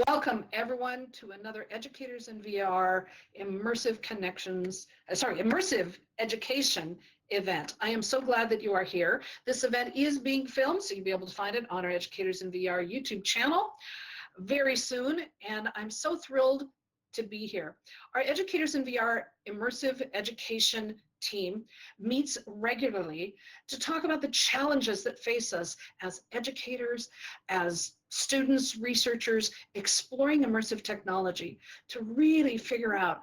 Welcome everyone to another Educators in VR immersive education event. I am so glad that you are here. This event is being filmed, so you'll be able to find it on our Educators in VR YouTube channel very soon, and I'm so thrilled to be here. Our Educators in VR immersive education team meets regularly to talk about the challenges that face us as educators, as students, researchers, exploring immersive technology to really figure out,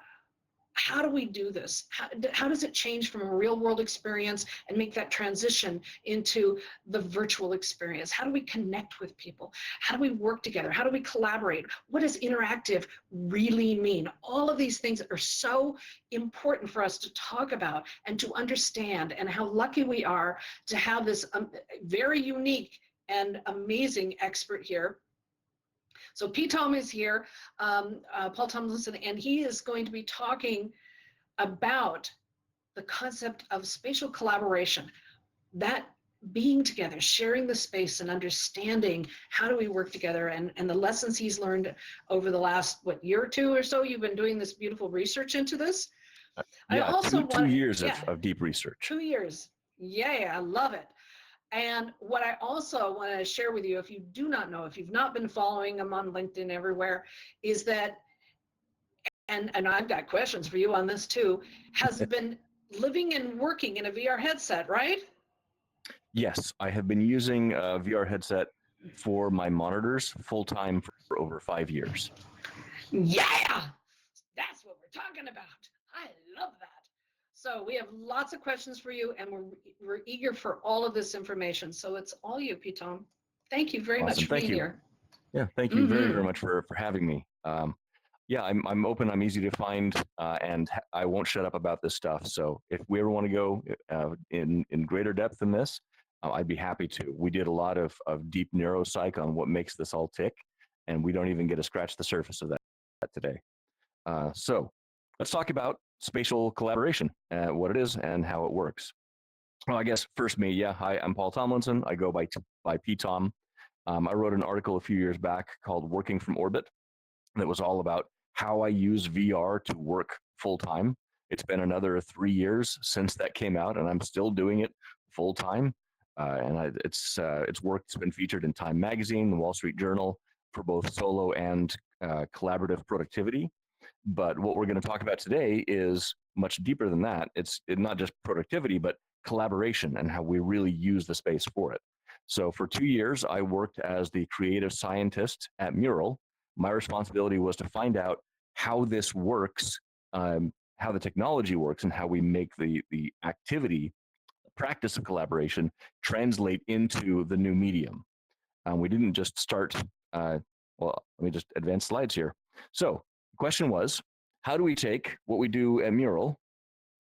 how do we do this? How does it change from a real world experience and make that transition into the virtual experience? How do we connect with people? How do we work together? How do we collaborate? What does interactive really mean? All of these things are so important for us to talk about and to understand, and how lucky we are to have this very unique and amazing expert here. So ptom is here, Paul Tomlinson, and he is going to be talking about the concept of spatial collaboration, that being together, sharing the space and understanding how do we work together, and the lessons he's learned over the last, year or two or so. You've been doing this beautiful research into this. Yeah, I also two years of deep research. 2 years. Yeah, I love it. And what I also want to share with you, if you do not know, if you've not been following him on LinkedIn everywhere, is that, and I've got questions for you on this too, has been living and working in a VR headset, right? Yes, I have been using a VR headset for my monitors full-time for over 5 years. Yeah, that's what we're talking about. I love that. So we have lots of questions for you, and we're eager for all of this information. So it's all you, ptom. Thank you very much for being here. Yeah, thank you very much for having me. Yeah, I'm open, I'm easy to find, and I won't shut up about this stuff. So if we ever want to go in greater depth than this, I'd be happy to. We did a lot of deep neuropsych on what makes this all tick, and we don't even get to scratch the surface of that today. So let's talk about spatial collaboration, what it is and how it works. Well, I guess first me, yeah, hi, I'm Paul Tomlinson. I go by ptom. I wrote an article a few years back called Working from Orbit that was all about how I use VR to work full time. It's been another 3 years since that came out, and I'm still doing it full time. It's work that's been featured in Time Magazine, the Wall Street Journal, for both solo and collaborative productivity. But what we're going to talk about today is much deeper than that. It's not just productivity, but collaboration and how we really use the space for it. So for 2 years, I worked as the creative scientist at Mural. My responsibility was to find out how this works, how the technology works, and how we make the activity, practice of collaboration, translate into the new medium. We didn't just start, well, let me just advance slides here. So the question was, how do we take what we do at Mural,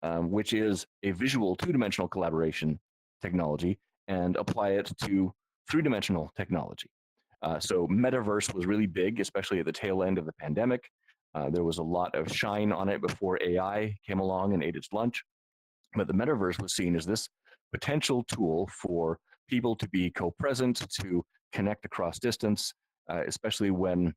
which is a visual two-dimensional collaboration technology, and apply it to three-dimensional technology? So metaverse was really big, especially at the tail end of the pandemic. There was a lot of shine on it before AI came along and ate its lunch. But the metaverse was seen as this potential tool for people to be co-present, to connect across distance, especially when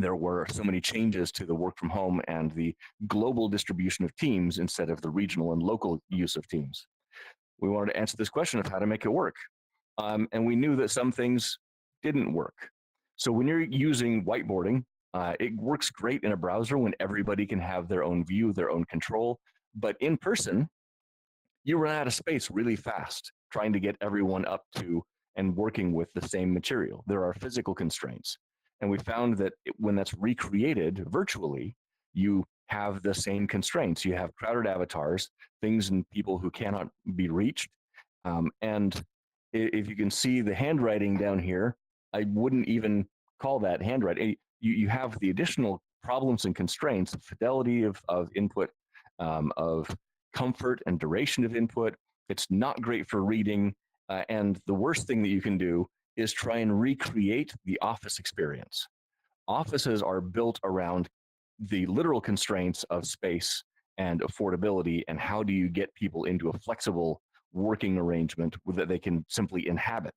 there were so many changes to the work from home and the global distribution of teams instead of the regional and local use of teams. We wanted to answer this question of how to make it work. And we knew that some things didn't work. So when you're using whiteboarding, it works great in a browser when everybody can have their own view, their own control. But in person, you run out of space really fast trying to get everyone up to and working with the same material. There are physical constraints. And we found that when that's recreated virtually, you have the same constraints. You have crowded avatars, things and people who cannot be reached. And if you can see the handwriting down here, I wouldn't even call that handwriting. You have the additional problems and constraints, fidelity of input, of comfort and duration of input. It's not great for reading. And the worst thing that you can do is try and recreate the office experience. Offices are built around the literal constraints of space and affordability, and how do you get people into a flexible working arrangement that they can simply inhabit.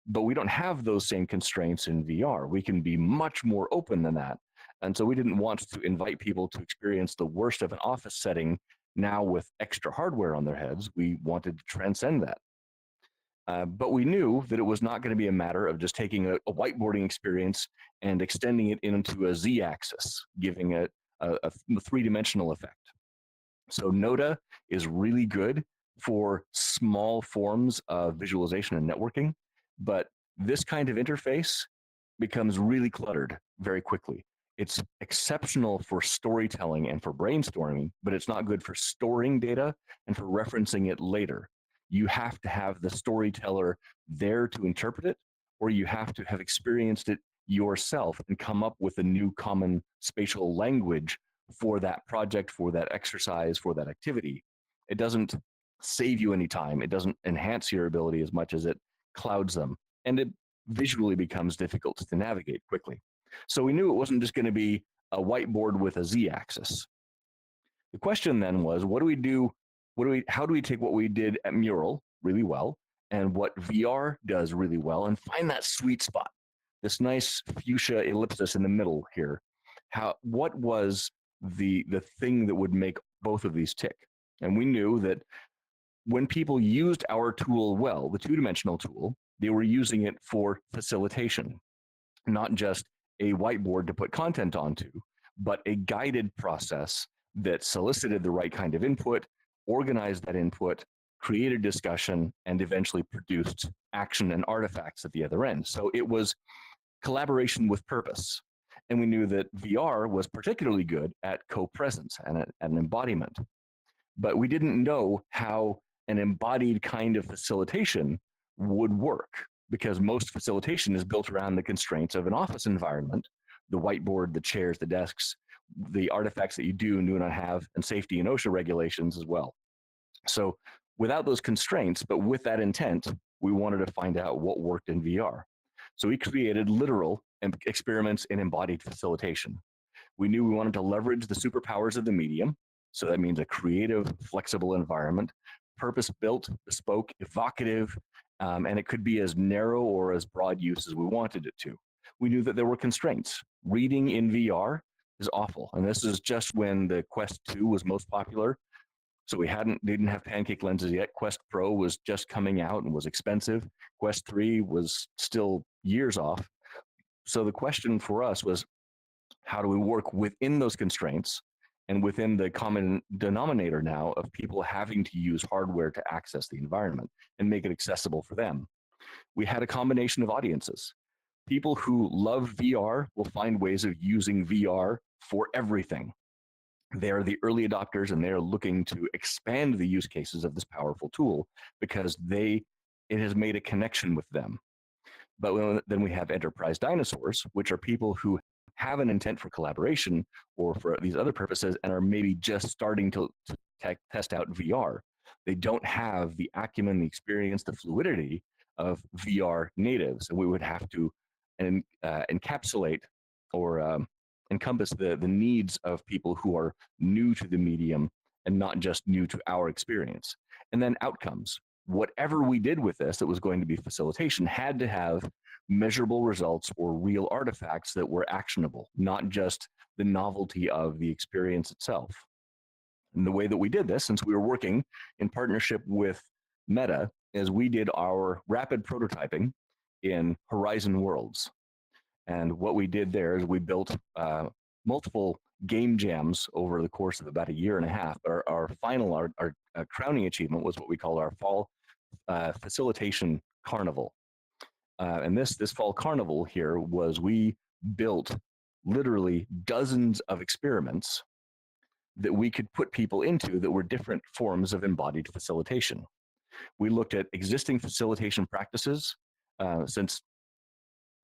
But we don't have those same constraints in VR. We can be much more open than that. And so we didn't want to invite people to experience the worst of an office setting now with extra hardware on their heads. We wanted to transcend that. But we knew that it was not going to be a matter of just taking a whiteboarding experience and extending it into a z-axis, giving it a three-dimensional effect. So Noda is really good for small forms of visualization and networking, but this kind of interface becomes really cluttered very quickly. It's exceptional for storytelling and for brainstorming, but it's not good for storing data and for referencing it later. You have to have the storyteller there to interpret it, or you have to have experienced it yourself and come up with a new common spatial language for that project, for that exercise, for that activity. It doesn't save you any time. It doesn't enhance your ability as much as it clouds them. And it visually becomes difficult to navigate quickly. So we knew it wasn't just going to be a whiteboard with a z-axis. The question then was, what do we do? How do we take what we did at Mural really well and what VR does really well and find that sweet spot, this nice fuchsia ellipsis in the middle here? What was the thing that would make both of these tick? And we knew that when people used our tool well, the two-dimensional tool, they were using it for facilitation, not just a whiteboard to put content onto, but a guided process that solicited the right kind of input, organized that input, created discussion, and eventually produced action and artifacts at the other end. So it was collaboration with purpose. And we knew that VR was particularly good at co-presence and an embodiment. But we didn't know how an embodied kind of facilitation would work, because most facilitation is built around the constraints of an office environment, the whiteboard, the chairs, the desks, the artifacts that you do and do not have, and safety and OSHA regulations as well. So without those constraints, but with that intent, we wanted to find out what worked in VR. So we created literal experiments in embodied facilitation. We knew we wanted to leverage the superpowers of the medium. So that means a creative, flexible environment, purpose-built, bespoke, evocative, and it could be as narrow or as broad use as we wanted it to. We knew that there were constraints. Reading in VR is awful. And this is just when the Quest 2 was most popular. So we didn't have pancake lenses yet. Quest Pro was just coming out and was expensive. Quest 3 was still years off. So the question for us was, how do we work within those constraints and within the common denominator now of people having to use hardware to access the environment and make it accessible for them? We had a combination of audiences. People who love VR will find ways of using VR for everything. They are the early adopters and they're looking to expand the use cases of this powerful tool because it has made a connection with them. But then we have enterprise dinosaurs, which are people who have an intent for collaboration or for these other purposes and are maybe just starting to test out VR. They don't have the acumen, the experience, the fluidity of VR natives. And we would have to encapsulate or encompass the needs of people who are new to the medium and not just new to our experience. And then outcomes. Whatever we did with this that was going to be facilitation had to have measurable results or real artifacts that were actionable, not just the novelty of the experience itself. And the way that we did this, since we were working in partnership with Meta, is we did our rapid prototyping in Horizon Worlds. And what we did there is we built multiple game jams over the course of about a year and a half. But our crowning achievement was what we call our fall facilitation carnival. And this fall carnival here was we built literally dozens of experiments that we could put people into that were different forms of embodied facilitation. We looked at existing facilitation practices. Since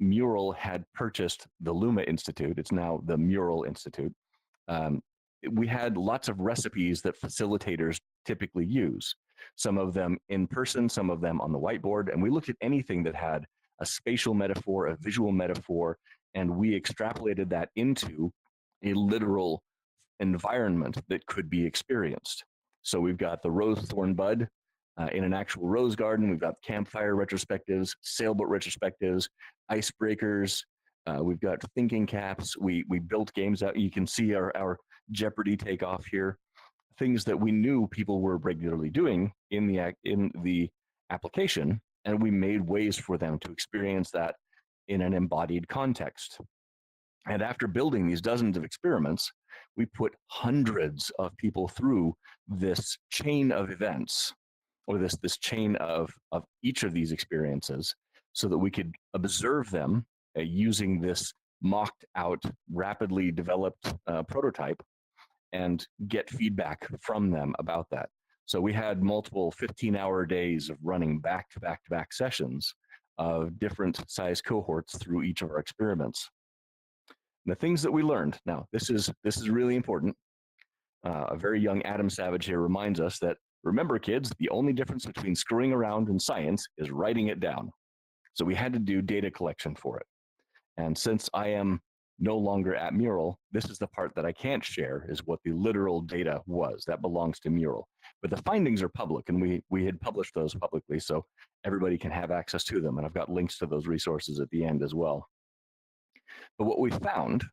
Mural had purchased the Luma Institute, it's now the Mural Institute. We had lots of recipes that facilitators typically use, some of them in person, some of them on the whiteboard, and we looked at anything that had a spatial metaphor, a visual metaphor, and we extrapolated that into a literal environment that could be experienced. So we've got the rose thorn bud in an actual rose garden. We've got campfire retrospectives, sailboat retrospectives, icebreakers. We've got thinking caps. We built games out. You can see our Jeopardy takeoff here. Things that we knew people were regularly doing in the application, and we made ways for them to experience that in an embodied context. And after building these dozens of experiments, we put hundreds of people through this chain of events, or this chain of each of these experiences, so that we could observe them using this mocked out, rapidly developed prototype, and get feedback from them about that. So we had multiple 15-hour days of running back-to-back sessions of different size cohorts through each of our experiments. And the things that we learned, now this is really important. A very young Adam Savage here reminds us that, remember kids, the only difference between screwing around and science is writing it down. So we had to do data collection for it. And since I am no longer at Mural, this is the part that I can't share, is what the literal data was. That belongs to Mural. But the findings are public, and we had published those publicly, so everybody can have access to them. And I've got links to those resources at the end as well. But what we found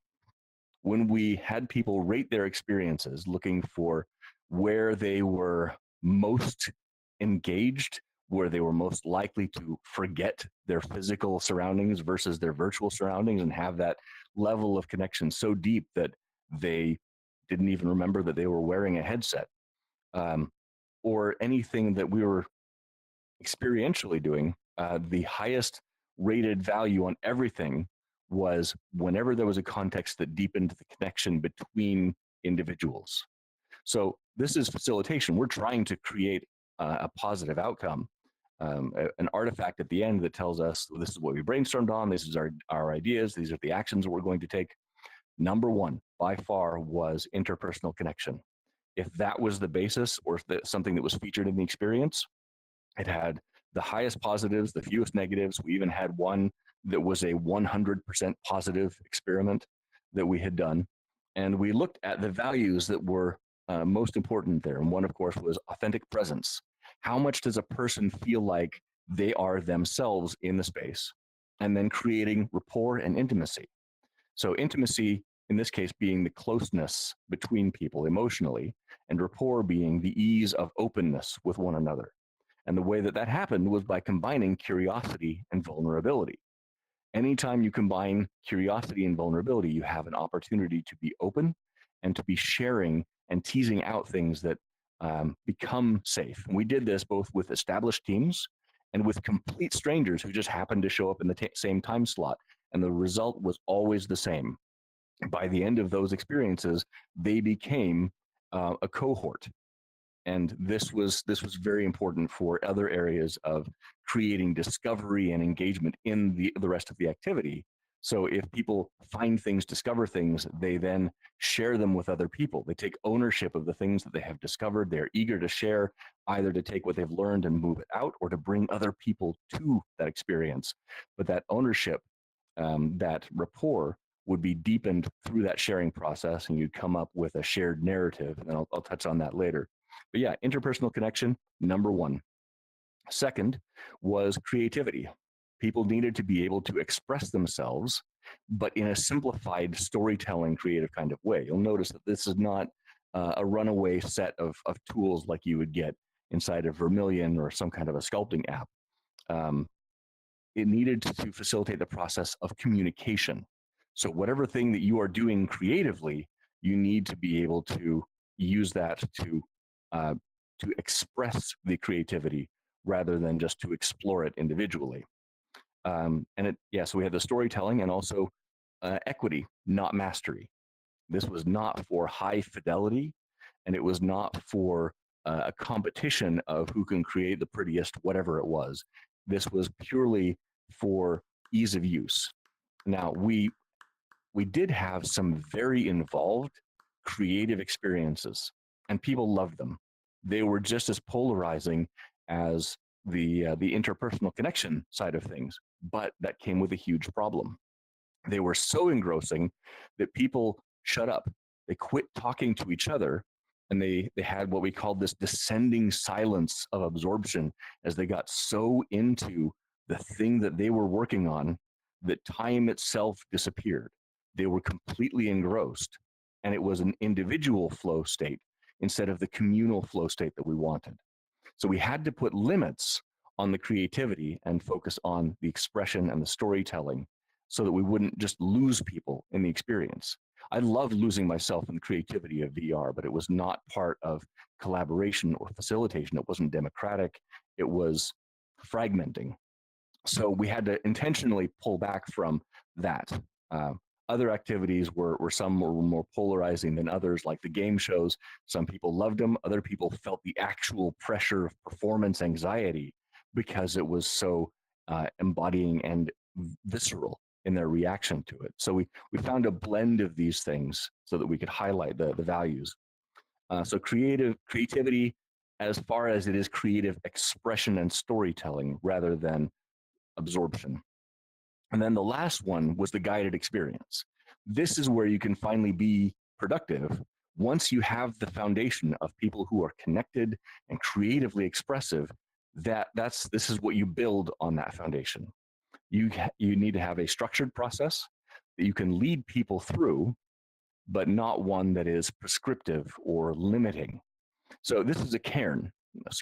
when we had people rate their experiences, looking for where they were most engaged, where they were most likely to forget their physical surroundings versus their virtual surroundings, and have that level of connection so deep that they didn't even remember that they were wearing a headset, or anything that we were experientially doing, the highest rated value on everything was whenever there was a context that deepened the connection between individuals. So this is facilitation. We're trying to create a positive outcome, an artifact at the end that tells us this is what we brainstormed on, this is our ideas, these are the actions we're going to take. Number one, by far, was interpersonal connection. If that was the basis, or something that was featured in the experience, it had the highest positives, the fewest negatives. We even had one that was a 100% positive experiment that we had done. And we looked at the values that were most important there. And one, of course, was authentic presence. How much does a person feel like they are themselves in the space? And then creating rapport and intimacy. So intimacy, in this case, being the closeness between people emotionally, and rapport being the ease of openness with one another. And the way that that happened was by combining curiosity and vulnerability. Anytime you combine curiosity and vulnerability, you have an opportunity to be open and to be sharing and teasing out things that become safe. And we did this both with established teams and with complete strangers who just happened to show up in the same time slot. And the result was always the same. By the end of those experiences, they became a cohort. And this was very important for other areas of creating discovery and engagement in the rest of the activity. So if people find things, discover things, they then share them with other people. They take ownership of the things that they have discovered. They're eager to share, either to take what they've learned and move it out, or to bring other people to that experience. But that ownership, that rapport, would be deepened through that sharing process, and you'd come up with a shared narrative. And I'll touch on that later. But yeah, interpersonal connection, number one. Second was creativity. People needed to be able to express themselves, but in a simplified storytelling, creative kind of way. You'll notice that this is not a runaway set of tools like you would get inside of Vermilion or some kind of a sculpting app. It needed to facilitate the process of communication. So whatever thing that you are doing creatively, you need to be able to use that to express the creativity rather than just to explore it individually. So we had the storytelling, and also equity, not mastery. This was not for high fidelity, and it was not for a competition of who can create the prettiest, whatever it was. This was purely for ease of use. Now, we did have some very involved creative experiences, and people loved them. They were just as polarizing as the interpersonal connection side of things, but that came with a huge problem. They were so engrossing that people shut up. They quit talking to each other and they had what we called this descending silence of absorption as they got so into the thing that they were working on that time itself disappeared. They were completely engrossed, and it was an individual flow state instead of the communal flow state that we wanted. So we had to put limits on the creativity and focus on the expression and the storytelling so that we wouldn't just lose people in the experience. I love losing myself in the creativity of VR, but it was not part of collaboration or facilitation. It wasn't democratic. It was fragmenting. So we had to intentionally pull back from that. Uh, Other activities were some were more polarizing than others, like the game shows. Some people loved them. Other people felt the actual pressure of performance anxiety because it was so embodying and visceral in their reaction to it. So we found a blend of these things so that we could highlight the values. So creativity, as far as it is creative expression and storytelling rather than absorption. And then the last one was the guided experience. This is where you can finally be productive once you have the foundation of people who are connected and creatively expressive. This is what you build on that foundation. You need to have a structured process that you can lead people through, but not one that is prescriptive or limiting. So this is a cairn.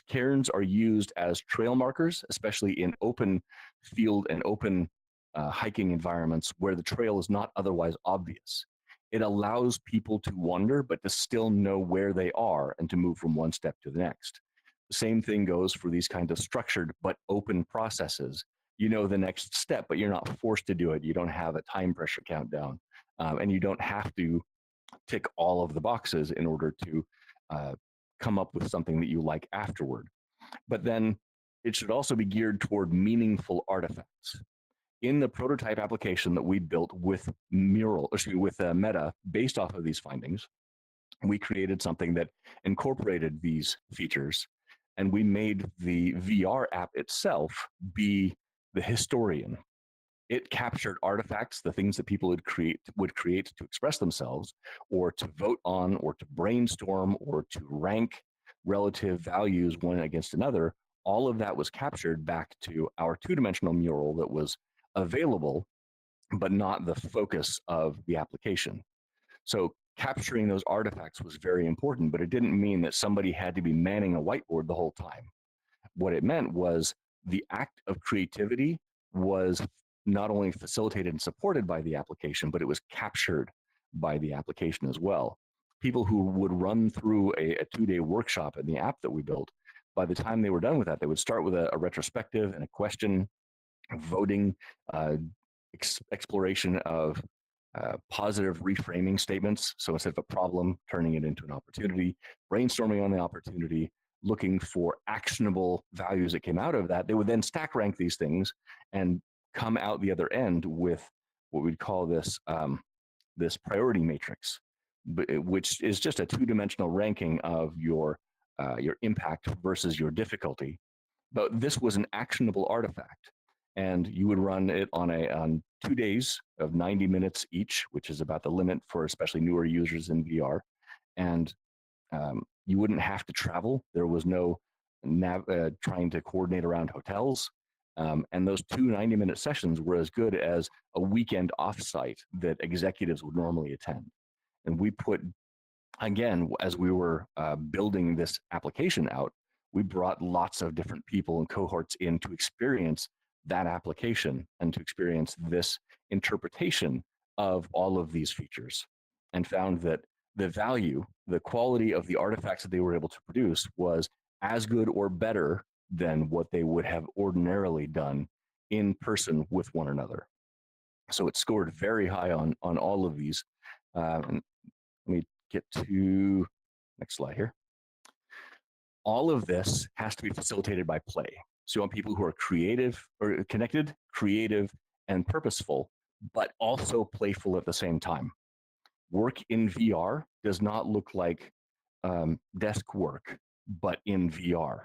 Cairns are used as trail markers, especially in open field and open hiking environments where the trail is not otherwise obvious. It allows people to wander, but to still know where they are and to move from one step to the next. The same thing goes for these kind of structured but open processes. You know the next step, but you're not forced to do it. You don't have a time pressure countdown, and you don't have to tick all of the boxes in order to come up with something that you like afterward. But then it should also be geared toward meaningful artifacts. In the prototype application that we built with Meta, based off of these findings, we created something that incorporated these features, and we made the VR app itself be the historian. It captured artifacts, the things that people would create to express themselves, or to vote on, or to brainstorm, or to rank relative values one against another. All of that was captured back to our two-dimensional mural that was available, but not the focus of the application. So capturing those artifacts was very important, but it didn't mean that somebody had to be manning a whiteboard the whole time. What it meant was the act of creativity was not only facilitated and supported by the application, but it was captured by the application as well. People who would run through a 2-day workshop in the app that we built, by the time they were done with that, they would start with a retrospective and a question, voting, exploration of positive reframing statements. So instead of a problem, turning it into an opportunity, brainstorming on the opportunity, looking for actionable values that came out of that. They would then stack rank these things and come out the other end with what we'd call this this priority matrix, which is just a two-dimensional ranking of your impact versus your difficulty. But this was an actionable artifact, and you would run it on 2 days of 90 minutes each, which is about the limit for especially newer users in VR. And you wouldn't have to travel. There was no trying to coordinate around hotels. And those 2 90-minute sessions were as good as a weekend offsite that executives would normally attend. And we put, again, as we were building this application out, we brought lots of different people and cohorts in to experience that application and to experience this interpretation of all of these features, and found that the value, the quality of the artifacts that they were able to produce was as good or better than what they would have ordinarily done in person with one another. So it scored very high on all of these. And let me get to next slide here. All of this has to be facilitated by play. So you want people who are creative or connected, creative, and purposeful, but also playful at the same time. Work in VR does not look like desk work, but in VR.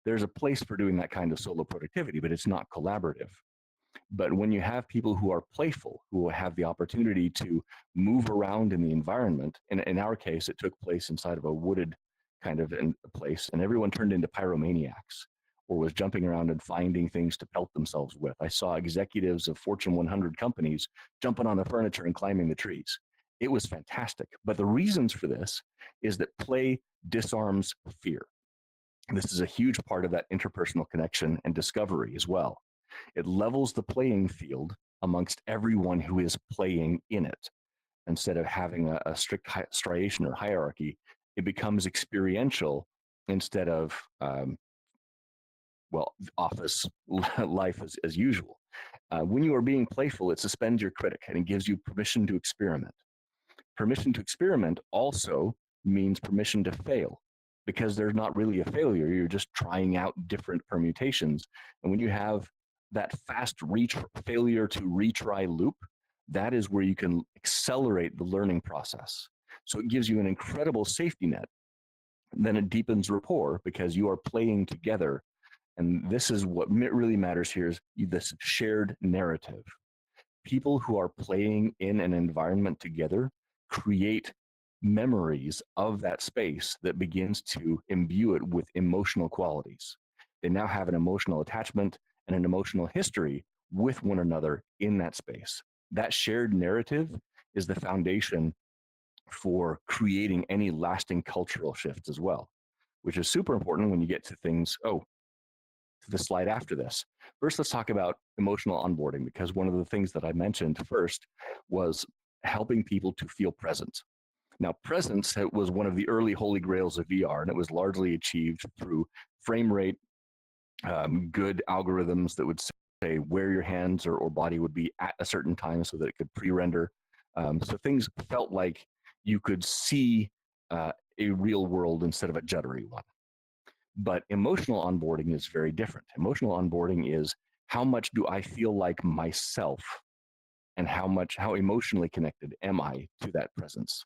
There's a place for doing that kind of solo productivity, but it's not collaborative. But when you have people who are playful, who have the opportunity to move around in the environment, and in our case, it took place inside of a wooded kind of in a place, and everyone turned into pyromaniacs or was jumping around and finding things to pelt themselves with. I saw executives of Fortune 100 companies jumping on the furniture and climbing the trees. It was fantastic. But the reasons for this is that play disarms fear. This is a huge part of that interpersonal connection and discovery as well. It levels the playing field amongst everyone who is playing in it. Instead of having a strict striation or hierarchy, it becomes experiential instead of, office life as usual. When you are being playful, it suspends your critic and it gives you permission to experiment. Permission to experiment also means permission to fail, because there's not really a failure. You're just trying out different permutations. And when you have that fast failure to retry loop, that is where you can accelerate the learning process. So it gives you an incredible safety net. Then it deepens rapport because you are playing together. And this is what really matters here, is this shared narrative. People who are playing in an environment together create memories of that space that begins to imbue it with emotional qualities. They now have an emotional attachment and an emotional history with one another in that space. That shared narrative is the foundation for creating any lasting cultural shifts as well, which is super important when you get to things, to the slide after this. First, let's talk about emotional onboarding, because one of the things that I mentioned first was helping people to feel present. Now, presence was one of the early holy grails of VR, and it was largely achieved through frame rate, good algorithms that would say where your hands or body would be at a certain time so that it could pre-render. So things felt like you could see a real world instead of a juddery one. But emotional onboarding is very different. Emotional onboarding is, how much do I feel like myself, and how emotionally connected am I to that presence?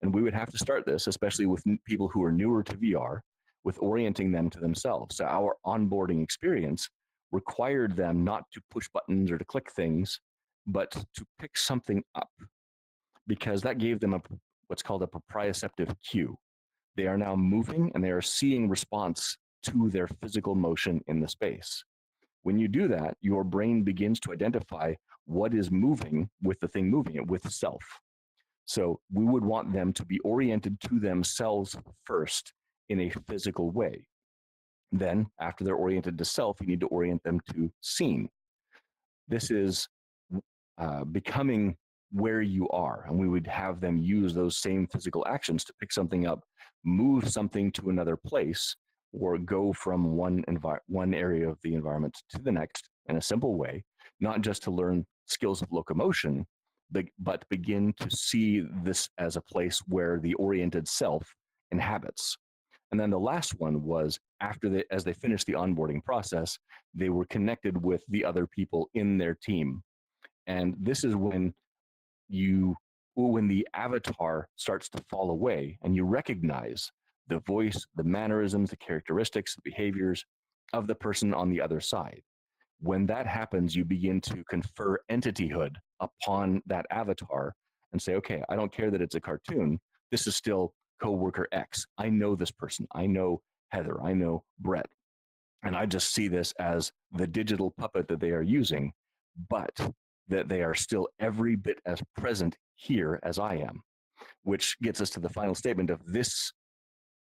And we would have to start this, especially with people who are newer to VR, with orienting them to themselves. So our onboarding experience required them not to push buttons or to click things, but to pick something up, because that gave them what's called a proprioceptive cue. They are now moving and they are seeing response to their physical motion in the space. When you do that, your brain begins to identify what is moving with the thing moving it, with self. So we would want them to be oriented to themselves first in a physical way. Then, after they're oriented to self, you need to orient them to seen. This is becoming where you are, and we would have them use those same physical actions to pick something up, move something to another place, or go from one area of the environment to the next in a simple way, not just to learn skills of locomotion, but begin to see this as a place where the oriented self inhabits. And then the last one was, as they finished the onboarding process, they were connected with the other people in their team. And this is when the avatar starts to fall away and you recognize the voice, the mannerisms, the characteristics, the behaviors of the person on the other side. When that happens, you begin to confer entityhood upon that avatar and say, okay, I don't care that it's a cartoon. This is still coworker X. I know this person. I know Heather. I know Brett. And I just see this as the digital puppet that they are using, but that they are still every bit as present here as I am, which gets us to the final statement of, this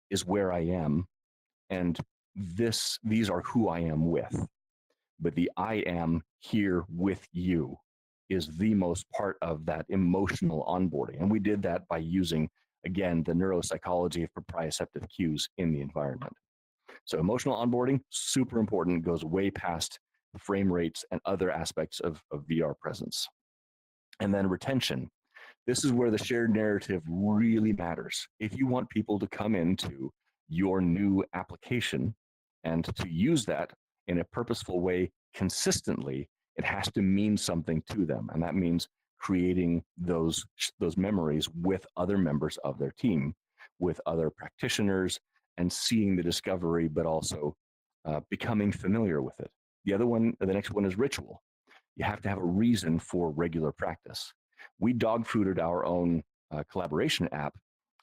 is where I am, and these are who I am with. But the I am here with you is the most part of that emotional onboarding. And we did that by using, again, the neuropsychology of proprioceptive cues in the environment. So emotional onboarding, super important, goes way past frame rates and other aspects of VR presence. And then retention. This is where the shared narrative really matters. If you want people to come into your new application and to use that in a purposeful way consistently, it has to mean something to them. And that means creating those memories with other members of their team, with other practitioners, and seeing the discovery, but also becoming familiar with it. The next one is ritual. You have to have a reason for regular practice. We dog fooded our own collaboration app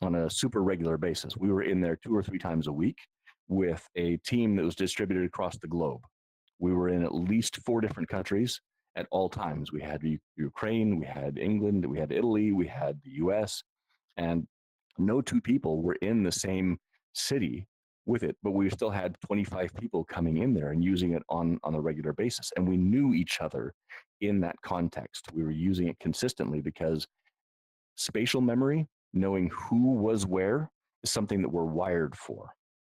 on a super regular basis. We were in there 2 or 3 times a week with a team that was distributed across the globe. We were in at least 4 different countries at all times. We had Ukraine, we had England, we had Italy, we had the US, and no two people were in the same city with it, but we still had 25 people coming in there and using it on a regular basis. And we knew each other in that context. We were using it consistently because spatial memory, knowing who was where, is something that we're wired for.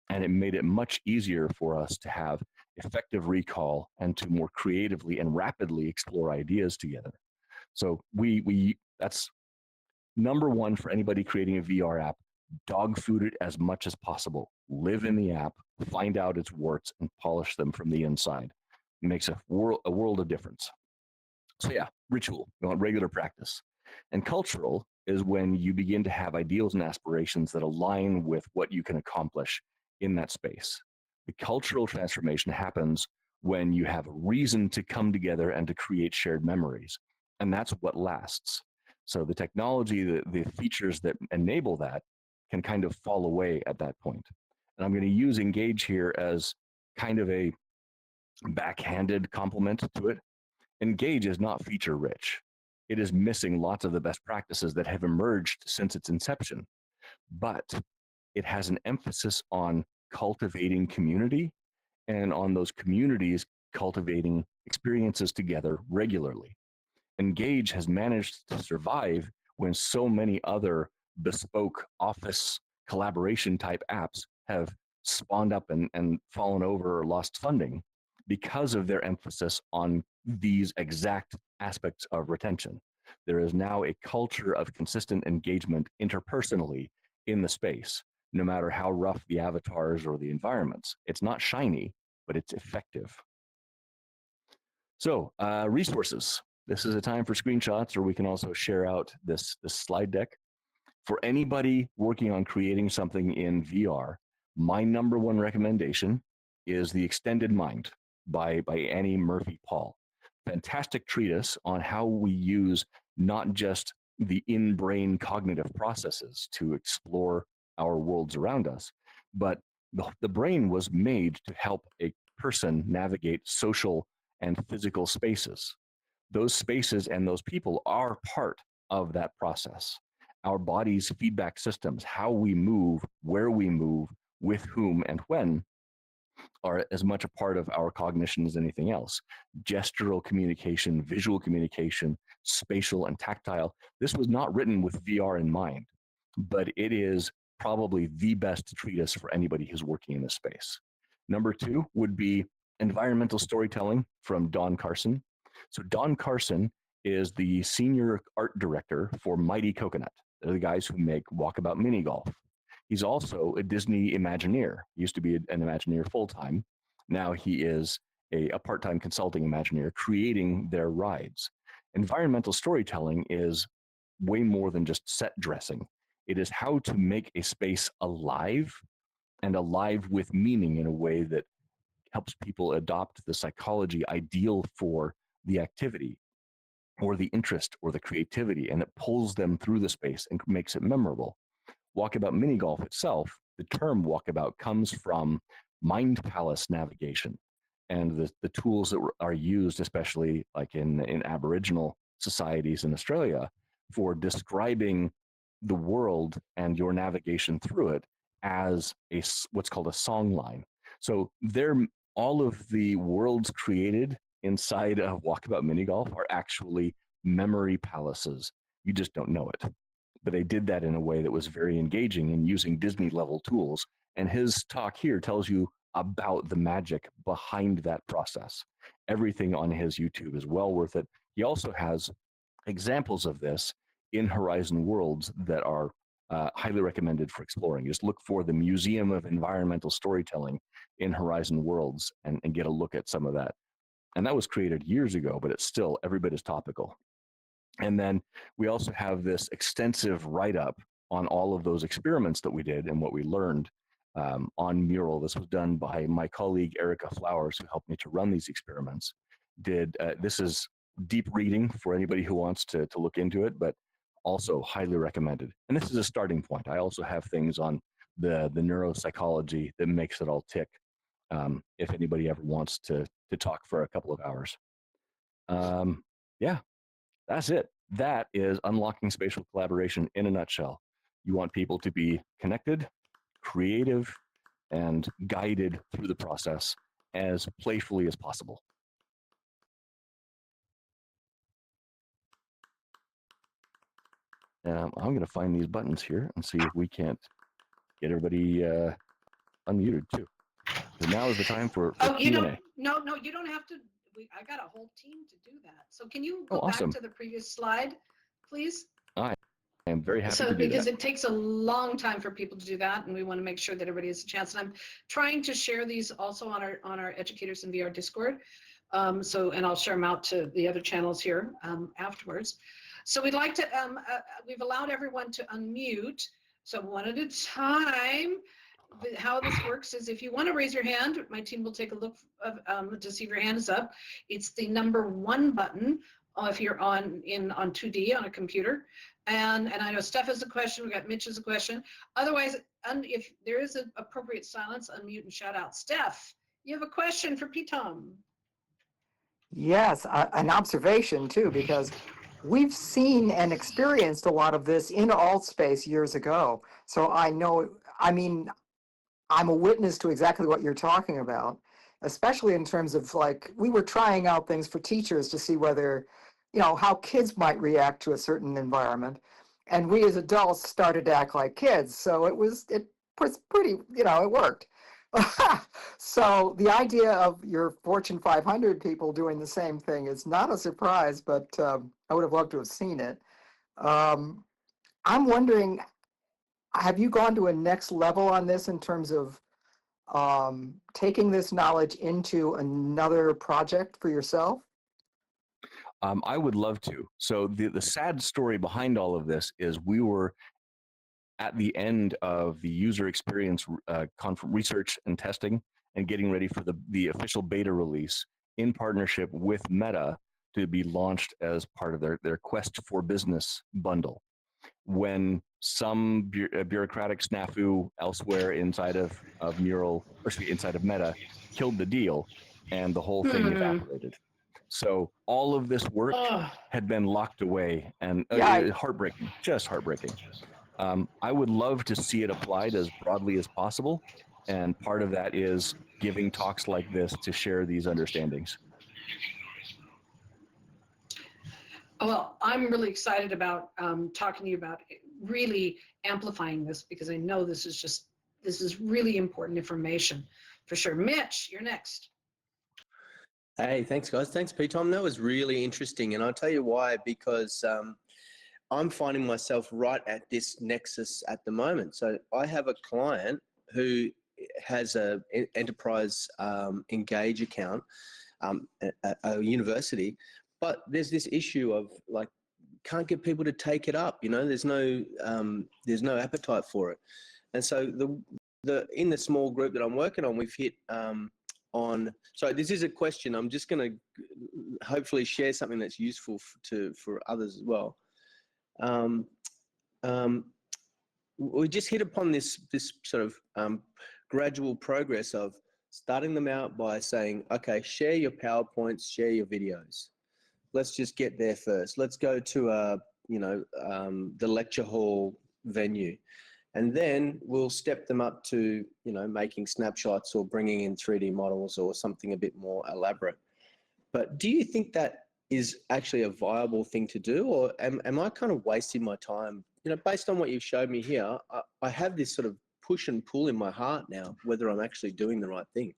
And it made it much easier for us to have effective recall and to more creatively and rapidly explore ideas together. So that's number one for anybody creating a VR app. Dog food it as much as possible. Live in the app, find out its warts, and polish them from the inside. It makes a world of difference. So yeah, ritual, you want regular practice. And cultural is when you begin to have ideals and aspirations that align with what you can accomplish in that space. The cultural transformation happens when you have a reason to come together and to create shared memories. And that's what lasts. So the technology, the features that enable that can kind of fall away at that point. And I'm going to use Engage here as kind of a backhanded compliment to it. Engage is not feature rich. It is missing lots of the best practices that have emerged since its inception, but it has an emphasis on cultivating community and on those communities cultivating experiences together regularly. Engage has managed to survive when so many other bespoke office collaboration type apps have spawned up and fallen over or lost funding because of their emphasis on these exact aspects of retention. There is now a culture of consistent engagement interpersonally in the space, no matter how rough the avatars or the environments. It's not shiny, but it's effective. So resources. This is a time for screenshots, or we can also share out this slide deck. For anybody working on creating something in VR, my number one recommendation is The Extended Mind by Annie Murphy-Paul. Fantastic treatise on how we use not just the in-brain cognitive processes to explore our worlds around us, but the brain was made to help a person navigate social and physical spaces. Those spaces and those people are part of that process. Our body's feedback systems, how we move, where we move, with whom and when, are as much a part of our cognition as anything else. Gestural communication, visual communication, spatial and tactile. This was not written with VR in mind, but it is probably the best treatise for anybody who's working in this space. Number two would be Environmental Storytelling from Don Carson. So Don Carson is the senior art director for Mighty Coconut. They're the guys who make Walkabout Mini Golf. He's also a Disney Imagineer. He used to be an Imagineer full-time. Now he is a part-time consulting Imagineer creating their rides. Environmental storytelling is way more than just set dressing. It is how to make a space alive and alive with meaning in a way that helps people adopt the psychology ideal for the activity or the interest or the creativity, and it pulls them through the space and makes it memorable. Walkabout Mini Golf itself, the term walkabout comes from Mind Palace navigation and the tools that are used, especially like in Aboriginal societies in Australia, for describing the world and your navigation through it as what's called a song line. So all of the worlds created inside of Walkabout Mini Golf are actually memory palaces. You just don't know it. But they did that in a way that was very engaging and using Disney level tools. And his talk here tells you about the magic behind that process. Everything on his YouTube is well worth it. He also has examples of this in Horizon Worlds that are highly recommended for exploring. Just look for the Museum of Environmental Storytelling in Horizon Worlds and get a look at some of that. And that was created years ago, but it's still every bit as topical. And then we also have this extensive write-up on all of those experiments that we did and what we learned on Mural. This was done by my colleague, Erica Flowers, who helped me to run these experiments. This is deep reading for anybody who wants to look into it, but also highly recommended. And this is a starting point. I also have things on the neuropsychology that makes it all tick, if anybody ever wants to talk for a couple of hours. Yeah, that's it. That is unlocking spatial collaboration in a nutshell. You want people to be connected, creative, and guided through the process as playfully as possible. I'm going to find these buttons here and see if we can't get everybody unmuted too. So now is the time for Oh, you Q&A. don't, no, you don't have to. I got a whole team to do that. So can you go awesome. back to the previous slide, please? I am very happy So to do because that. it takes a long time for people to do that, and we want to make sure that everybody has a chance. And I'm trying to share these also on our Educators in VR Discord. And I'll share them out to the other channels here afterwards. So we'd like to, we've allowed everyone to unmute. So one at a time. How this works is if you want to raise your hand, my team will take a look to see if your hand is up. It's the number 1 button if you're on 2D on a computer. And I know Steph has a question. We got Mitch has a question. Otherwise, if there is an appropriate silence, unmute and shout out. Steph, you have a question for ptom. Yes, an observation too, because we've seen and experienced a lot of this in AltSpace years ago. So I know, I mean, I'm a witness to exactly what you're talking about, especially in terms of like, we were trying out things for teachers to see whether, how kids might react to a certain environment. And we as adults started to act like kids. So it was pretty, it worked. So the idea of your Fortune 500 people doing the same thing is not a surprise, but I would have loved to have seen it. I'm wondering, have you gone to a next level on this in terms of taking this knowledge into another project for yourself? I would love to. So the sad story behind all of this is we were at the end of the user experience research and testing and getting ready for the official beta release in partnership with Meta to be launched as part of their Quest for Business bundle. When some bureaucratic snafu elsewhere inside of Mural, or inside of Meta, killed the deal, and the whole thing evaporated. So all of this work had been locked away, and heartbreaking, just heartbreaking. I would love to see it applied as broadly as possible, and part of that is giving talks like this to share these understandings. Well, I'm really excited about talking to you about really amplifying this, because I know this is really important information for sure. Mitch, you're next. Hey, thanks guys. Thanks, ptom. That was really interesting. And I'll tell you why, because I'm finding myself right at this nexus at the moment. So I have a client who has a enterprise engage account at a university, but there's this issue of like, can't get people to take it up. There's no appetite for it. And so in the small group that I'm working on, we've hit so this is a question. I'm just going to hopefully share something that's useful for others as well. We just hit upon this sort of gradual progress of starting them out by saying, okay, share your PowerPoints, share your videos. Let's just get there first. Let's go to the lecture hall venue. And then we'll step them up to, making snapshots or bringing in 3D models or something a bit more elaborate. But do you think that is actually a viable thing to do, or am I kind of wasting my time? Based on what you've showed me here, I have this sort of push and pull in my heart now, whether I'm actually doing the right thing.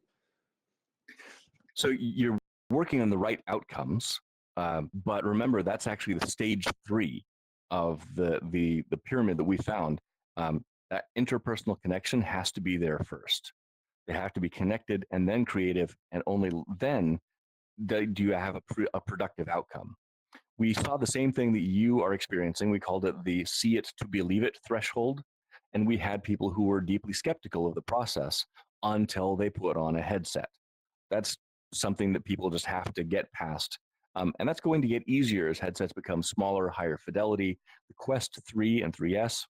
So you're working on the right outcomes, but remember that's actually the stage 3 of the pyramid that we found. That interpersonal connection has to be there first. They have to be connected and then creative, and only then do you have a productive outcome. We saw the same thing that you are experiencing. We called it the see it to believe it threshold, and we had people who were deeply skeptical of the process until they put on a headset. That's something that people just have to get past. And that's going to get easier as headsets become smaller, higher fidelity. The Quest 3 and 3S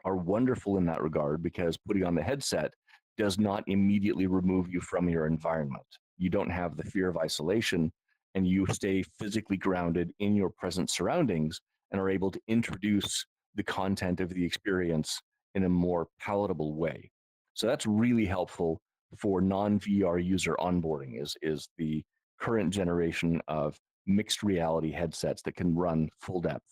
are wonderful in that regard because putting on the headset does not immediately remove you from your environment. You don't have the fear of isolation, and you stay physically grounded in your present surroundings and are able to introduce the content of the experience in a more palatable way. So that's really helpful for non-VR user onboarding is the current generation of mixed reality headsets that can run full depth.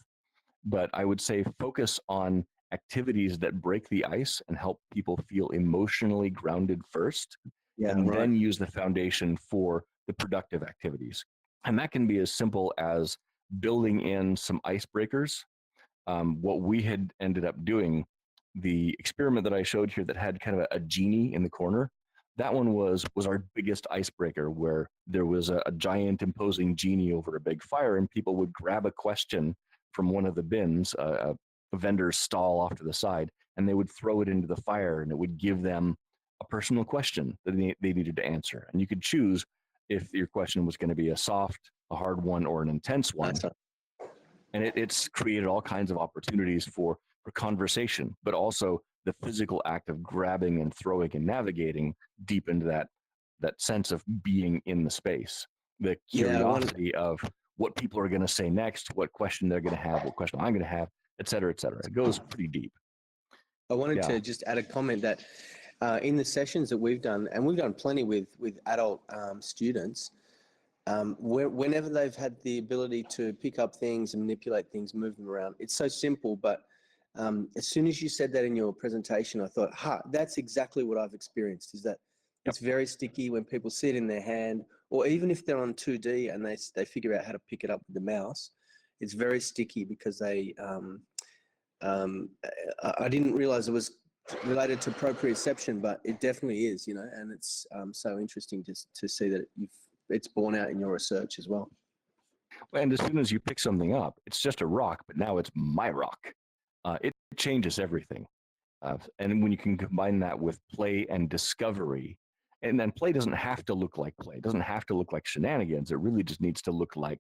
But I would say focus on activities that break the ice and help people feel emotionally grounded first, and right. then use the foundation for the productive activities. And that can be as simple as building in some icebreakers. What we had ended up doing, the experiment that I showed here that had kind of a genie in the corner, that one was our biggest icebreaker, where there was a giant imposing genie over a big fire, and people would grab a question from one of the bins, a vendor's stall off to the side, and they would throw it into the fire, and it would give them a personal question that they needed to answer. And you could choose if your question was going to be a soft, a hard one, or an intense one. And it's created all kinds of opportunities for conversation, but also the physical act of grabbing and throwing and navigating deep into that sense of being in the space. The curiosity of what people are going to say next, what question they're going to have, what question I'm going to have, et cetera, et cetera. It goes pretty deep. I wanted to just add a comment that in the sessions that we've done, and we've done plenty with adult students, whenever they've had the ability to pick up things and manipulate things, move them around, it's so simple. But as soon as you said that in your presentation, I thought, that's exactly what I've experienced, is that it's very sticky when people see it in their hand, or even if they're on 2D and they figure out how to pick it up with the mouse, it's very sticky because they, I didn't realize it was related to proprioception, but it definitely is, and it's so interesting to see that it's borne out in your research as well. And as soon as you pick something up, it's just a rock, but now it's my rock. It changes everything. And when you can combine that with play and discovery, and then play doesn't have to look like play. It doesn't have to look like shenanigans. It really just needs to look like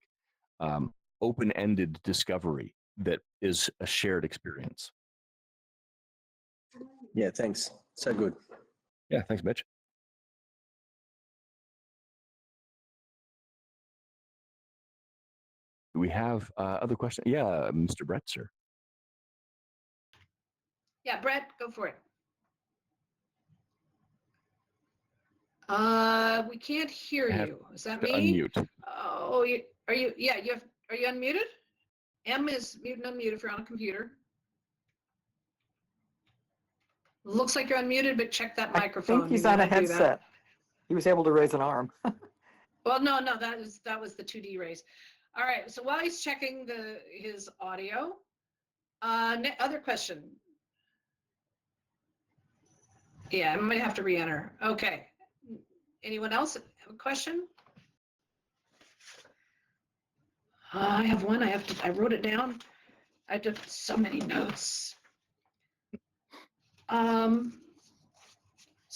open-ended discovery that is a shared experience. Yeah, thanks. So good. Yeah, thanks, Mitch. Do we have other questions? Yeah, Mr. Brett, sir. Yeah, Brett, go for it. We can't hear you. Is that me? Unmute. Oh, are you? Yeah, are you unmuted? M is mute and unmute if you're on a computer. Looks like you're unmuted, but check that microphone. I think he's on a headset. He was able to raise an arm. Well, no, that was the 2D raise. All right, so while he's checking his audio, other question. Yeah, I might have to re-enter. Okay. Anyone else have a question? I have one. I wrote it down. I took so many notes. So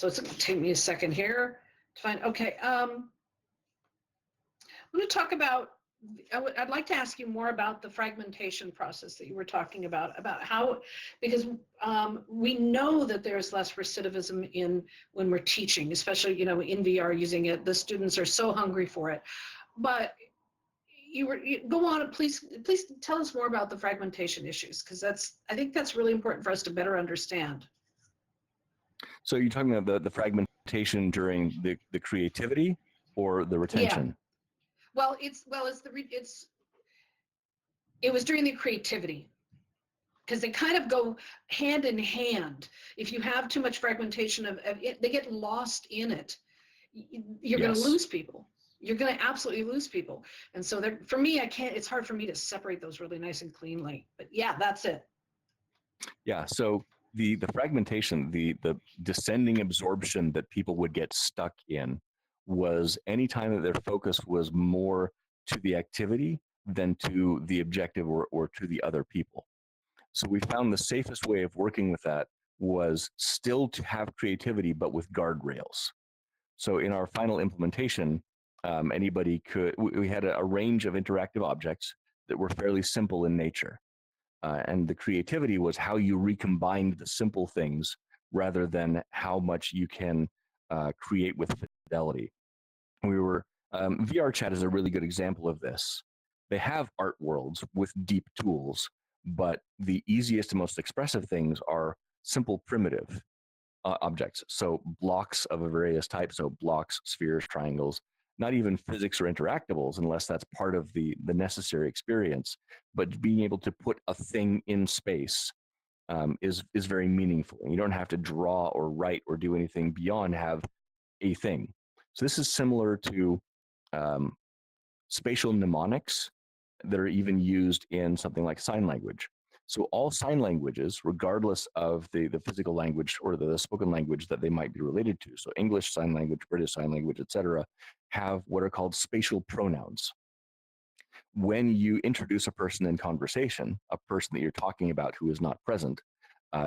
it's going to take me a second here to find. Okay. I'm going to talk about. I'd like to ask you more about the fragmentation process that you were talking about how, because we know that there's less recidivism when we're teaching, especially in VR using it. The students are so hungry for it, but go on and please tell us more about the fragmentation issues, because I think that's really important for us to better understand. So you're talking about the fragmentation during the creativity or the retention? Yeah. Well, it was during the creativity, because they kind of go hand in hand. If you have too much fragmentation of it, they get lost in it. You're going to lose people. You're going to absolutely lose people. And so for me, it's hard for me to separate those really nice and cleanly. But yeah, that's it. Yeah. So the fragmentation, the descending absorption that people would get stuck in was any time that their focus was more to the activity than to the objective or to the other people. So we found the safest way of working with that was still to have creativity, but with guardrails. So in our final implementation, anybody could, we had a range of interactive objects that were fairly simple in nature. And the creativity was how you recombined the simple things rather than how much you can create with fidelity. VR chat is a really good example of this. They have art worlds with deep tools, but the easiest and most expressive things are simple primitive objects. So blocks of a various type, so blocks, spheres, triangles, not even physics or interactables unless that's part of the necessary experience. But being able to put a thing in space is very meaningful. You don't have to draw or write or do anything beyond have a thing. So this is similar to spatial mnemonics that are even used in something like sign language. So all sign languages, regardless of the physical language or the spoken language that they might be related to, so English Sign Language, British Sign Language, etc., have what are called spatial pronouns. When you introduce a person in conversation, a person that you're talking about who is not present,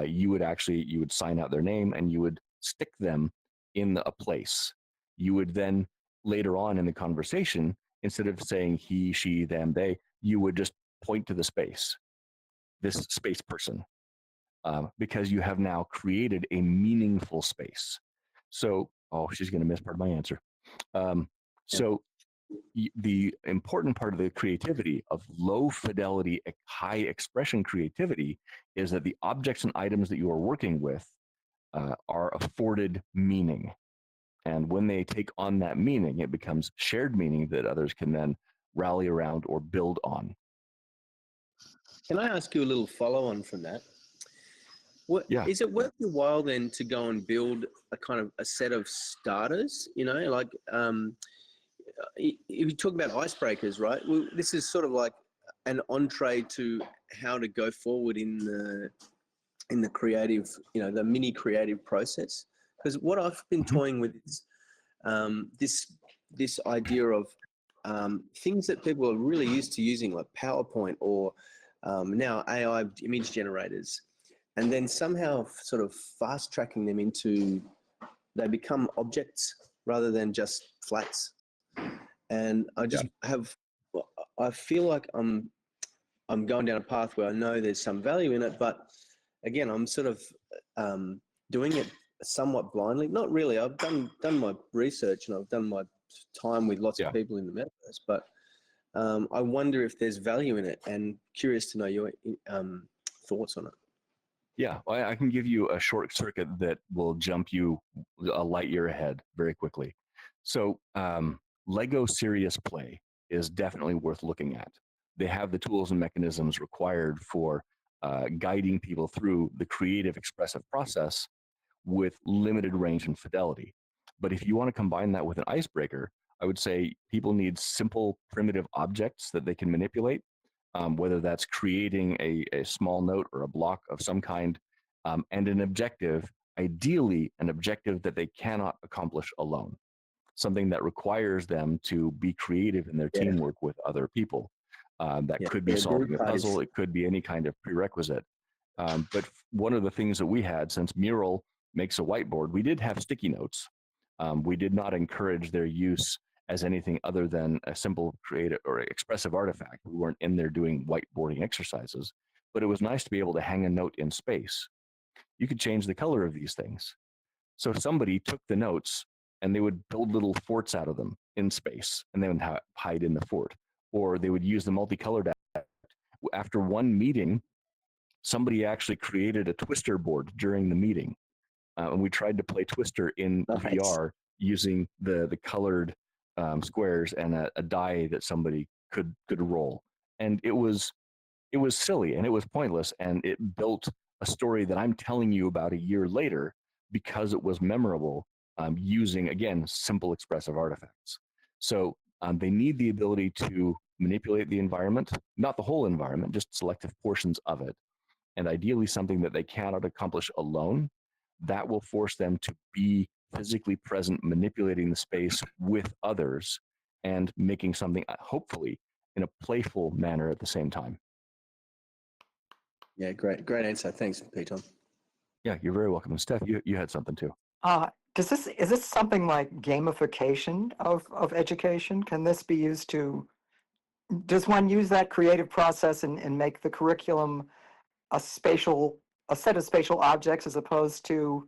you would sign out their name and you would stick them in a place. You would then later on in the conversation, instead of saying he, she, them, they, you would just point to the space, this space person, because you have now created a meaningful space. So, oh, she's going to miss part of my answer. So the important part of the creativity of low fidelity, high expression creativity is that the objects and items that you are working with are afforded meaning. And when they take on that meaning, it becomes shared meaning that others can then rally around or build on. Can I ask you a little follow-on from that? Yeah. Is it worth your while then to go and build a kind of a set of starters? You know, like if you talk about icebreakers, right? Well, this is sort of like an entree to how to go forward in the creative, you know, the mini creative process. Because what I've been toying with is this idea of things that people are really used to using, like PowerPoint or now AI image generators, and then somehow sort of fast tracking them into, they become objects rather than just flats. And I just I feel like I'm going down a path where I know there's some value in it, but again, I'm sort of doing it somewhat blindly. Not really. I've done my research and I've done my time with lots of people in the metaverse, but I wonder if there's value in it, and curious to know your thoughts on it. Yeah, well, I can give you a short circuit that will jump you a light year ahead very quickly. So Lego Serious Play is definitely worth looking at. They have the tools and mechanisms required for guiding people through the creative expressive process with limited range and fidelity. But if you want to combine that with an icebreaker, I would say people need simple primitive objects that they can manipulate, whether that's creating a small note or a block of some kind, and an objective, ideally an objective that they cannot accomplish alone, something that requires them to be creative in their teamwork with other people. That could be solving a puzzle, it could be any kind of prerequisite. But one of the things that we had, since Mural makes a whiteboard, we did have sticky notes. We did not encourage their use as anything other than a simple creative or expressive artifact. We weren't in there doing whiteboarding exercises, but it was nice to be able to hang a note in space. You could change the color of these things. So somebody took the notes and they would build little forts out of them in space and then hide in the fort. Or they would use the multicolored. After one meeting, somebody actually created a Twister board during the meeting. And we tried to play Twister in VR using the colored squares and a die that somebody could roll. And it was silly and it was pointless, and it built a story that I'm telling you about a year later because it was memorable, using, again, simple expressive artifacts. So they need the ability to manipulate the environment, not the whole environment, just selective portions of it, and ideally something that they cannot accomplish alone. That will force them to be physically present, manipulating the space with others and making something, hopefully, in a playful manner at the same time. Yeah, great answer. Thanks, ptom. Yeah, you're very welcome. And Steph, you had something too. is this something like gamification of education? Can this be used to, does one use that creative process and make the curriculum a set of spatial objects as opposed to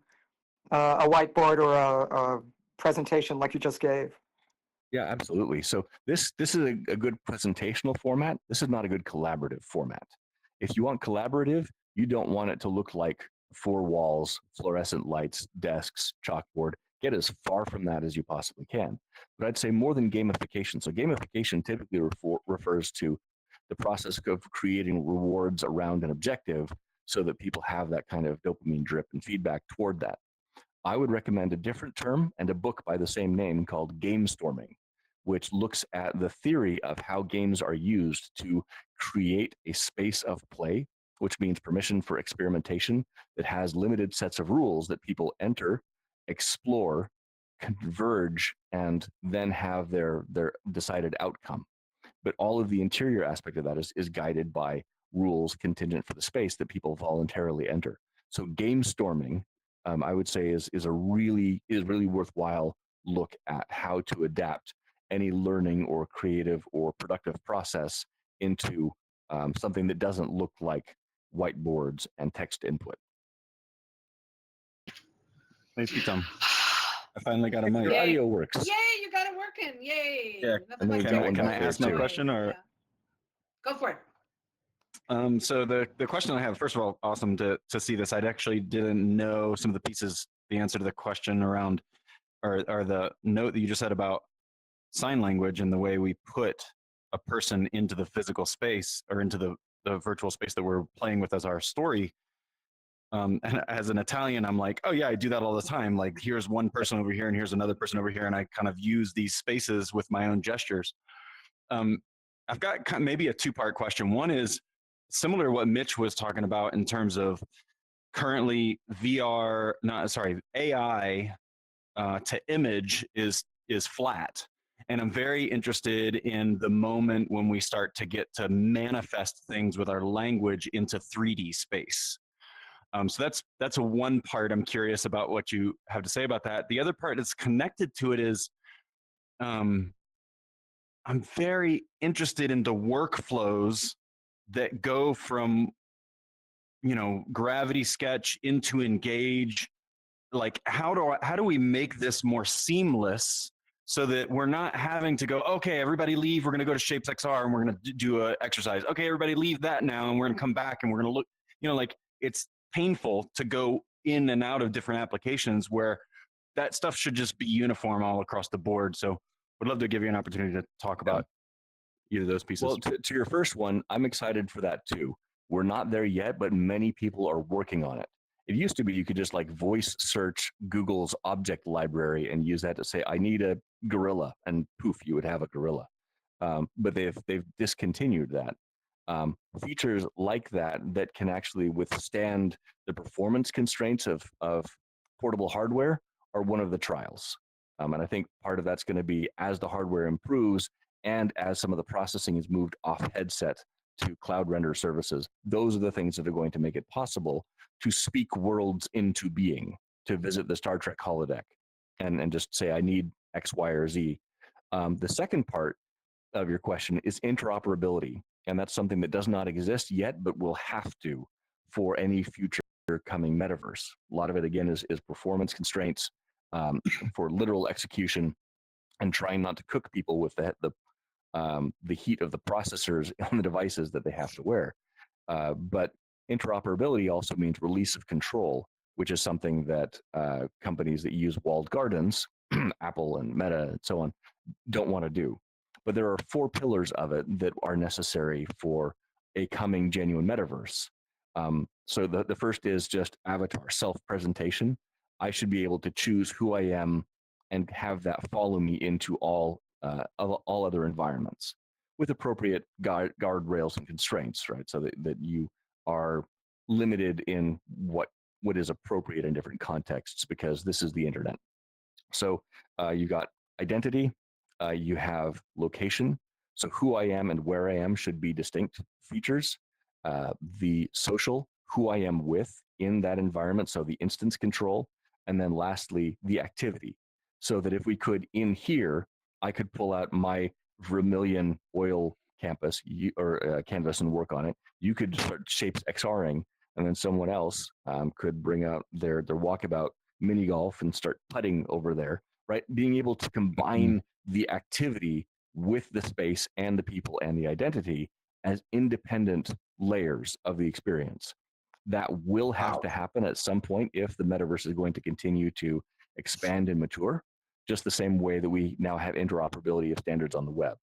a whiteboard or a presentation like you just gave? Yeah, absolutely. So this is a good presentational format. This is not a good collaborative format. If you want collaborative, you don't want it to look like four walls, fluorescent lights, desks, chalkboard. Get as far from that as you possibly can. But I'd say more than gamification. So gamification typically refers to the process of creating rewards around an objective so that people have that kind of dopamine drip and feedback toward that. I would recommend a different term and a book by the same name called Game Storming, which looks at the theory of how games are used to create a space of play, which means permission for experimentation that has limited sets of rules that people enter, explore, converge, and then have their decided outcome. But all of the interior aspect of that is guided by rules contingent for the space that people voluntarily enter. So game storming, I would say, is really worthwhile look at how to adapt any learning or creative or productive process into something that doesn't look like whiteboards and text input. Thanks, ptom. I finally got a mic. Your audio works. Yay, you got it working. Yay. Yeah, Nothing like can that. I ask my Yay. question, or? Yeah. Go for it. So the question I have, first of all, awesome to see this. I actually didn't know some of the pieces, the answer to the question around, or the note that you just said about sign language and the way we put a person into the physical space or into the virtual space that we're playing with as our story. And as an Italian, I'm like, oh yeah, I do that all the time. Like, here's one person over here and here's another person over here. And I kind of use these spaces with my own gestures. I've got maybe a two-part question. One is similar to what Mitch was talking about in terms of currently AI to image is flat. And I'm very interested in the moment when we start to get to manifest things with our language into 3D space. So that's a one part. I'm curious about what you have to say about that. The other part that's connected to it is I'm very interested in the workflows that go from, Gravity Sketch into Engage. Like, how do we make this more seamless so that we're not having to go, okay, everybody leave, we're going to go to Shapes XR and we're going to do an exercise. Okay, everybody leave that now and we're going to come back and we're going to look, like, it's painful to go in and out of different applications where that stuff should just be uniform all across the board. So would love to give you an opportunity to talk about either of those pieces. Well, to your first one, I'm excited for that too. We're not there yet, but many people are working on it. It used to be you could just like voice search Google's object library and use that to say, I need a gorilla, and poof, you would have a gorilla. But they've discontinued that. Features like that can actually withstand the performance constraints of portable hardware are one of the trials. And I think part of that's going to be as the hardware improves and as some of the processing is moved off headset to cloud render services, those are the things that are going to make it possible to speak worlds into being, to visit the Star Trek holodeck and just say, I need X, Y, or Z. The second part of your question is interoperability. And that's something that does not exist yet, but will have to for any future coming metaverse. A lot of it, again, is performance constraints for literal execution and trying not to cook people with the heat of the processors on the devices that they have to wear. But interoperability also means release of control, which is something that companies that use walled gardens, Apple and Meta and so on, don't want to do. But there are 4 pillars of it that are necessary for a coming genuine metaverse. So the first is just avatar, self-presentation. I should be able to choose who I am and have that follow me into all other environments with appropriate guardrails and constraints, right? So that you are limited in what is appropriate in different contexts, because this is the internet. So you got identity, you have location. So who I am and where I am should be distinct features. The social, who I am with in that environment. So the instance control, and then lastly, the activity. So that if we could, in here, I could pull out my Vermilion oil canvas and work on it. You could start shapes XRing, and then someone else could bring out their walkabout mini golf and start putting over there, right? Being able to combine the activity with the space and the people and the identity as independent layers of the experience. That will have to happen at some point if the metaverse is going to continue to expand and mature, just the same way that we now have interoperability of standards on the web.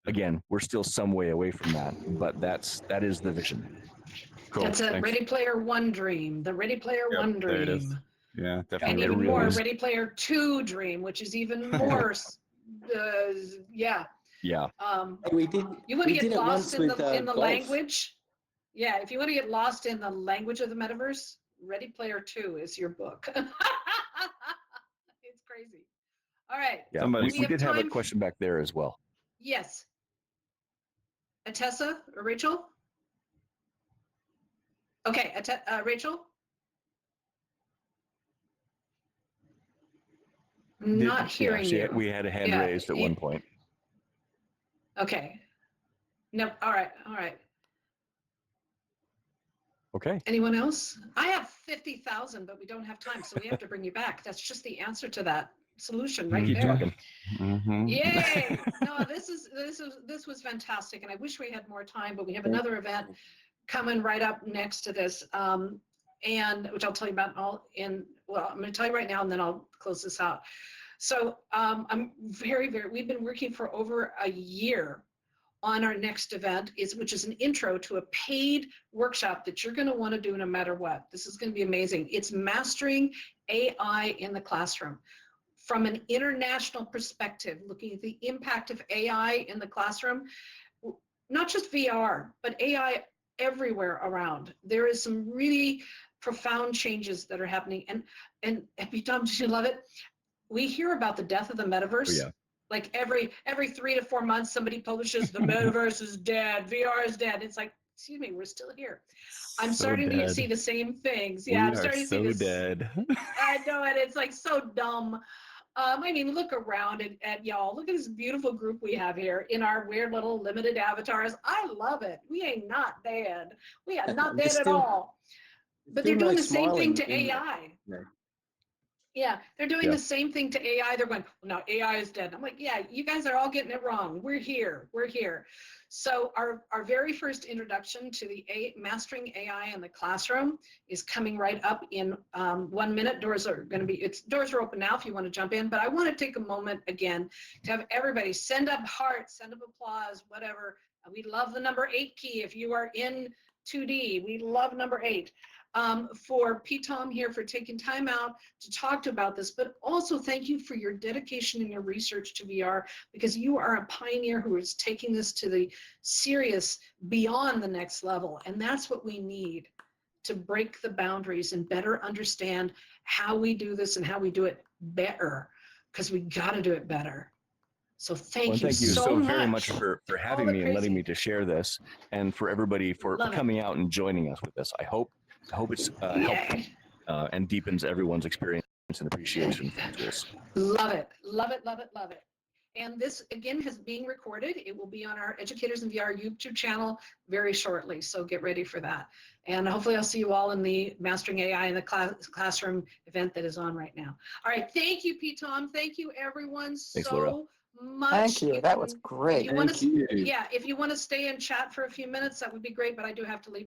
Again, we're still some way away from that, but that is the vision. Cool. That's a Thanks. Ready Player One dream, the Ready Player One There it is. dream. Yeah, And definitely. even really more, is. Ready Player Two dream, which is even more, yeah. Yeah. We did. You want to we get did it lost once in with, the golf. language? Yeah, if you want to get lost in the language of the metaverse, Ready Player Two is your book. It's crazy. All right. Yeah. Somebody- We did have a time question back there as well. Yes. Atessa or Rachel? Okay, Rachel? Not hearing you. We had a hand Yeah, raised at one point. Okay. No, all right. Okay. Anyone else? I have 50,000, but we don't have time, so we have to bring you back. That's just the answer to that solution right Keep there. talking. Yay! No, this was fantastic, and I wish we had more time, but we have another event coming right up next to this, and which I'll tell you about I'm going to tell you right now, and then I'll close this out. So I'm we've been working for over a year on our next event, which is an intro to a paid workshop that you're going to want to do no matter what. This is going to be amazing. It's Mastering AI in the Classroom. From an international perspective, looking at the impact of AI in the classroom, not just VR, but AI everywhere around. There is some really profound changes that are happening. And Tom, did you love it? We hear about the death of the metaverse. Oh, yeah. Like every 3 to 4 months, somebody publishes the metaverse is dead, VR is dead. It's like, excuse me, we're still here. I'm starting to see the same things. Yeah, I'm starting to see this. Dead. I know it. It's like so dumb. I mean, look around at y'all. Look at this beautiful group we have here in our weird little limited avatars. I love it. We ain't not dead. We are not dead at all. But they're doing the same thing to AI. Yeah, they're doing the same thing to AI. They're going, well, no, AI is dead. I'm like, yeah, you guys are all getting it wrong. We're here. So our very first introduction to the Mastering AI in the Classroom is coming right up in 1 minute. Doors are open now if you want to jump in, but I want to take a moment again to have everybody send up hearts, send up applause, whatever. We love the number 8 key. If you are in 2D, we love number 8. For ptom here for taking time out to talk about this, but also thank you for your dedication and your research to VR, because you are a pioneer who is taking this to the serious beyond the next level. And that's what we need to break the boundaries and better understand how we do this and how we do it better, because we got to do it better. So thank you so very much for having me and letting me to share this, and for everybody for coming out and joining us with this. I hope it's helpful and deepens everyone's experience and appreciation for the tools. Love it. And this, again, is being recorded. It will be on our Educators in VR YouTube channel very shortly, so get ready for that. And hopefully I'll see you all in the Mastering AI in the Classroom event that is on right now. All right, thank you, ptom. Thank you, everyone, Thanks, Laura. much. Thank you. That was great. If you want to stay and chat for a few minutes, that would be great, but I do have to leave.